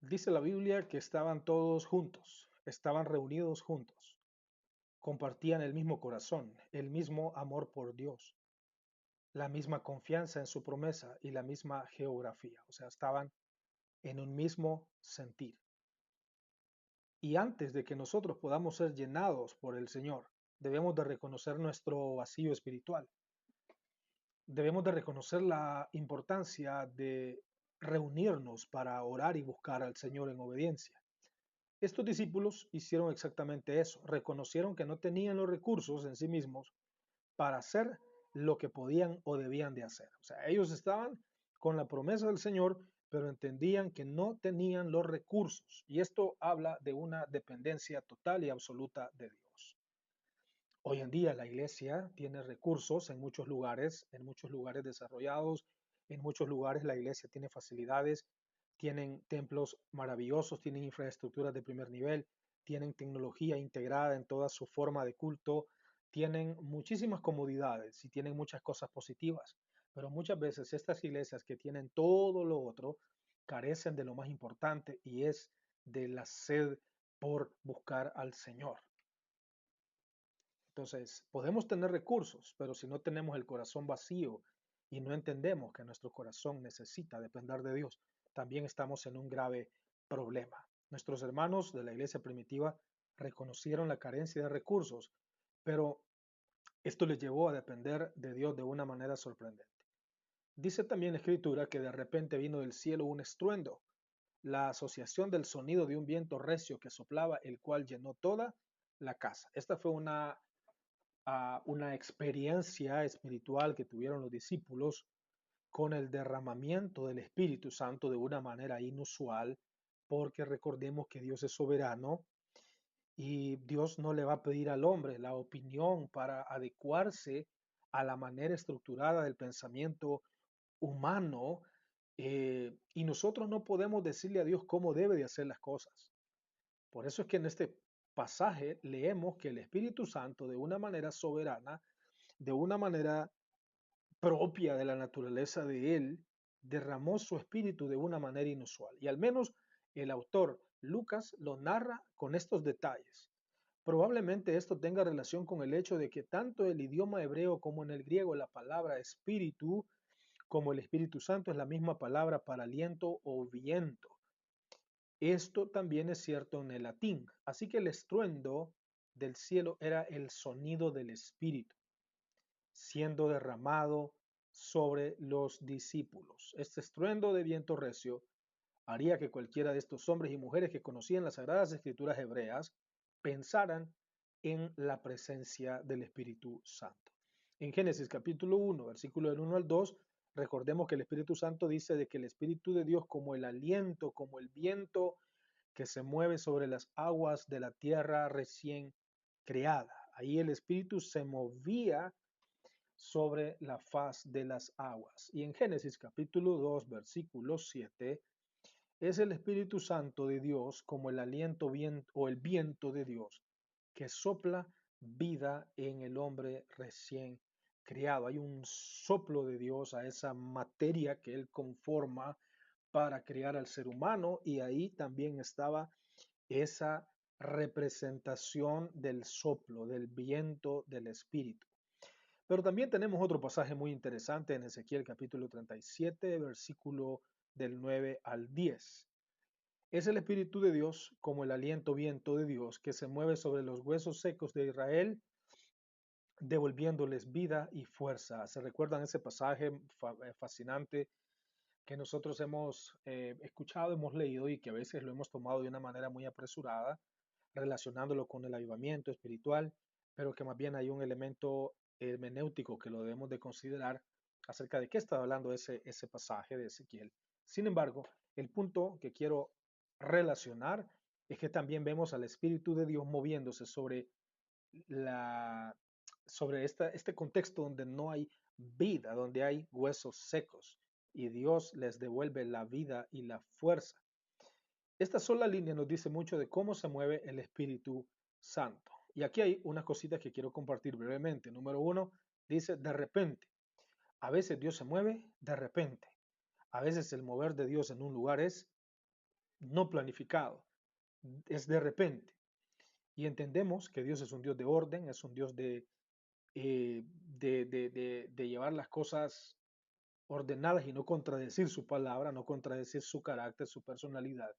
Dice la Biblia que estaban todos juntos, estaban reunidos juntos, compartían el mismo corazón, el mismo amor por Dios, la misma confianza en su promesa y la misma geografía. O sea, estaban en un mismo sentir. Y antes de que nosotros podamos ser llenados por el Señor, debemos de reconocer nuestro vacío espiritual. Debemos de reconocer la importancia de reunirnos para orar y buscar al Señor en obediencia. Estos discípulos hicieron exactamente eso, reconocieron que no tenían los recursos en sí mismos para hacer lo que podían o debían de hacer. O sea, ellos estaban con la promesa del Señor, pero entendían que no tenían los recursos. Y esto habla de una dependencia total y absoluta de Dios. Hoy en día la iglesia tiene recursos en muchos lugares desarrollados, en muchos lugares la iglesia tiene facilidades, tienen templos maravillosos, tienen infraestructuras de primer nivel, tienen tecnología integrada en toda su forma de culto, tienen muchísimas comodidades y tienen muchas cosas positivas, pero muchas veces estas iglesias que tienen todo lo otro carecen de lo más importante y es de la sed por buscar al Señor. Entonces, podemos tener recursos, pero si no tenemos el corazón vacío y no entendemos que nuestro corazón necesita depender de Dios, también estamos en un grave problema. Nuestros hermanos de la iglesia primitiva reconocieron la carencia de recursos, pero esto les llevó a depender de Dios de una manera sorprendente. Dice también la Escritura que de repente vino del cielo un estruendo, la asociación del sonido de un viento recio que soplaba, el cual llenó toda la casa. Esta fue a una experiencia espiritual que tuvieron los discípulos con el derramamiento del Espíritu Santo de una manera inusual, porque recordemos que Dios es soberano y Dios no le va a pedir al hombre la opinión para adecuarse a la manera estructurada del pensamiento humano, y nosotros no podemos decirle a Dios cómo debe de hacer las cosas. Por eso es que en este pasaje leemos que el Espíritu Santo de una manera soberana, de una manera propia de la naturaleza de él, derramó su espíritu de una manera inusual. Y al menos el autor Lucas lo narra con estos detalles. Probablemente esto tenga relación con el hecho de que tanto el idioma hebreo como en el griego la palabra espíritu como el Espíritu Santo es la misma palabra para aliento o viento. Esto también es cierto en el latín. Así que el estruendo del cielo era el sonido del Espíritu siendo derramado sobre los discípulos. Este estruendo de viento recio haría que cualquiera de estos hombres y mujeres que conocían las sagradas escrituras hebreas pensaran en la presencia del Espíritu Santo. En Génesis capítulo 1, versículo del 1 al 2, recordemos que el Espíritu Santo dice de que el Espíritu de Dios como el aliento, como el viento que se mueve sobre las aguas de la tierra recién creada. Ahí el Espíritu se movía sobre la faz de las aguas. Y en Génesis capítulo 2, versículo 7, es el Espíritu Santo de Dios como el aliento o el viento de Dios que sopla vida en el hombre recién creado. Hay un soplo de Dios a esa materia que Él conforma para crear al ser humano y ahí también estaba esa representación del soplo, del viento del Espíritu. Pero también tenemos otro pasaje muy interesante en Ezequiel capítulo 37, versículo del 9 al 10. Es el Espíritu de Dios como el aliento viento de Dios que se mueve sobre los huesos secos de Israel, devolviéndoles vida y fuerza. ¿Se recuerdan ese pasaje fascinante que nosotros hemos escuchado, hemos leído y que a veces lo hemos tomado de una manera muy apresurada, relacionándolo con el avivamiento espiritual, pero que más bien hay un elemento hermenéutico que lo debemos de considerar acerca de qué está hablando ese pasaje de Ezequiel? Sin embargo, el punto que quiero relacionar es que también vemos al Espíritu de Dios moviéndose la, sobre este contexto donde no hay vida, donde hay huesos secos y Dios les devuelve la vida y la fuerza. Esta sola línea nos dice mucho de cómo se mueve el Espíritu Santo. Y aquí hay unas cositas que quiero compartir brevemente. Número uno, dice de repente. A veces Dios se mueve de repente. A veces el mover de Dios en un lugar es no planificado, es de repente. Y entendemos que Dios es un Dios de orden, es un Dios de llevar las cosas ordenadas y no contradecir su palabra, no contradecir su carácter, su personalidad.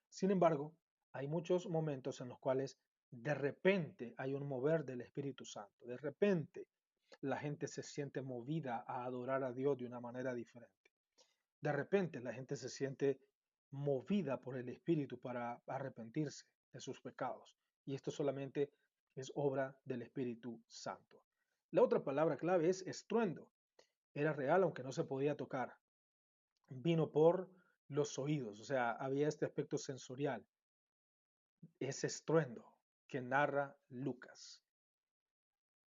Sin embargo, hay muchos momentos en los cuales de repente hay un mover del Espíritu Santo. De repente la gente se siente movida a adorar a Dios de una manera diferente. De repente la gente se siente movida por el Espíritu para arrepentirse de sus pecados. Y esto solamente es obra del Espíritu Santo. La otra palabra clave es estruendo. Era real aunque no se podía tocar. Vino por los oídos, o sea, había este aspecto sensorial, ese estruendo que narra Lucas.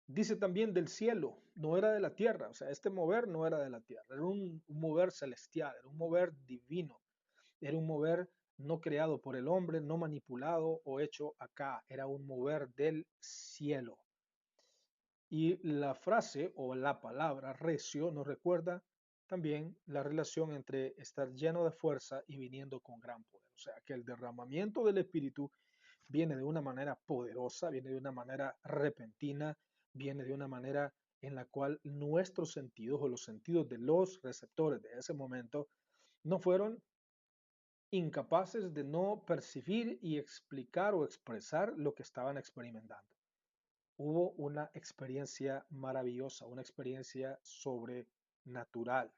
Dice también del cielo, no era de la tierra, o sea, este mover no era de la tierra, era un mover celestial, era un mover divino, era un mover no creado por el hombre, no manipulado o hecho acá, era un mover del cielo. Y la frase o la palabra recio nos recuerda también la relación entre estar lleno de fuerza y viniendo con gran poder. O sea, que el derramamiento del Espíritu viene de una manera poderosa, viene de una manera repentina, viene de una manera en la cual nuestros sentidos o los sentidos de los receptores de ese momento no fueron incapaces de no percibir y explicar o expresar lo que estaban experimentando. Hubo una experiencia maravillosa, una experiencia sobrenatural.